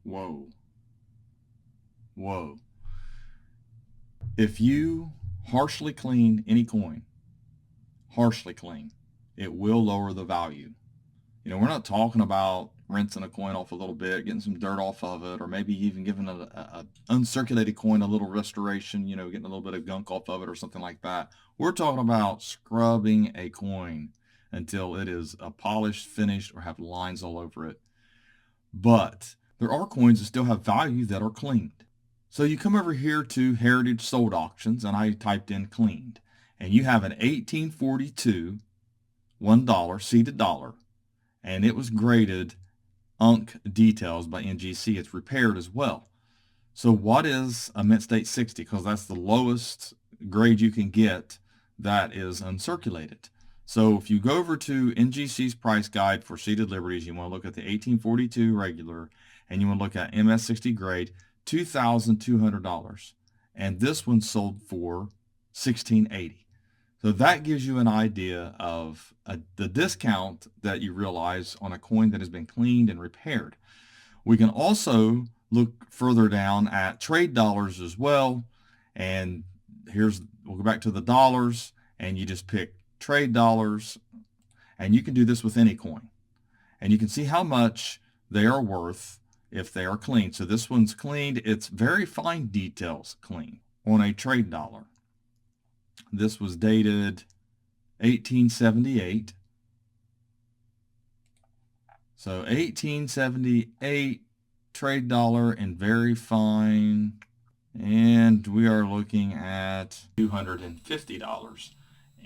Whoa. Whoa. If you harshly clean any coin, harshly clean, it will lower the value. We're not talking about rinsing a coin off a little bit, getting some dirt off of it, or maybe even giving a uncirculated coin a little restoration, getting a little bit of gunk off of it or something like that. We're talking about scrubbing a coin until it is a polished, finished, or have lines all over it. But there are coins that still have value that are cleaned. So you come over here to Heritage Sold Auctions, and I typed in cleaned, and you have an 1842 $1 seated dollar, and it was graded Unk Details by NGC. It's repaired as well. So what is a mint state 60? Because that's the lowest grade you can get that is uncirculated. So if you go over to NGC's price guide for seated liberties, you want to look at the 1842 regular, and you want to look at MS60 grade, $2,200. And this one sold for $1,680. So that gives you an idea of the discount that you realize on a coin that has been cleaned and repaired. We can also look further down at trade dollars as well. And we'll go back to the dollars, and you just pick trade dollars, and you can do this with any coin. And you can see how much they are worth if they are clean. So this one's cleaned. It's very fine details clean on a trade dollar. This was dated 1878. So 1878 trade dollar in very fine. And we are looking at $250.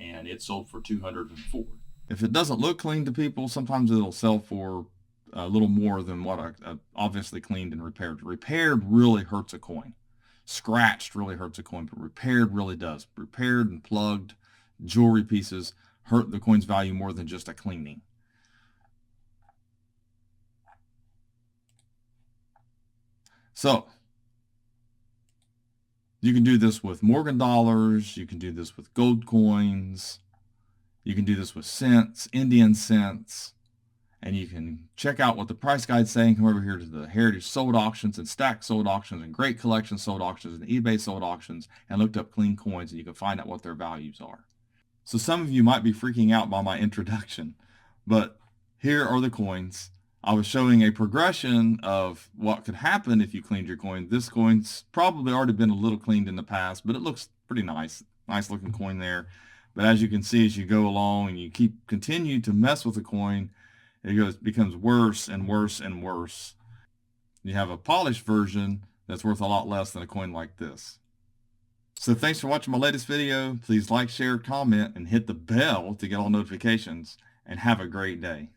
And it sold for $204. If it doesn't look clean to people, sometimes it'll sell for a little more than what I obviously cleaned and repaired. Repaired really hurts a coin. Scratched really hurts a coin, but repaired really does. Repaired and plugged jewelry pieces hurt the coin's value more than just a cleaning. So you can do this with Morgan dollars. You can do this with gold coins. You can do this with cents, Indian cents. And you can check out what the price guide's saying. Come over here to the Heritage Sold Auctions and Stack Sold Auctions and Great Collection Sold Auctions and eBay Sold Auctions, and looked up clean coins, and you can find out what their values are. So some of you might be freaking out by my introduction, but here are the coins. I was showing a progression of what could happen if you cleaned your coin. This coin's probably already been a little cleaned in the past, but it looks pretty nice. Nice looking coin there. But as you can see, as you go along and you continue to mess with the coin, it becomes worse and worse and worse. You have a polished version that's worth a lot less than a coin like this. So thanks for watching my latest video. Please like, share, comment, and hit the bell to get all notifications. And have a great day.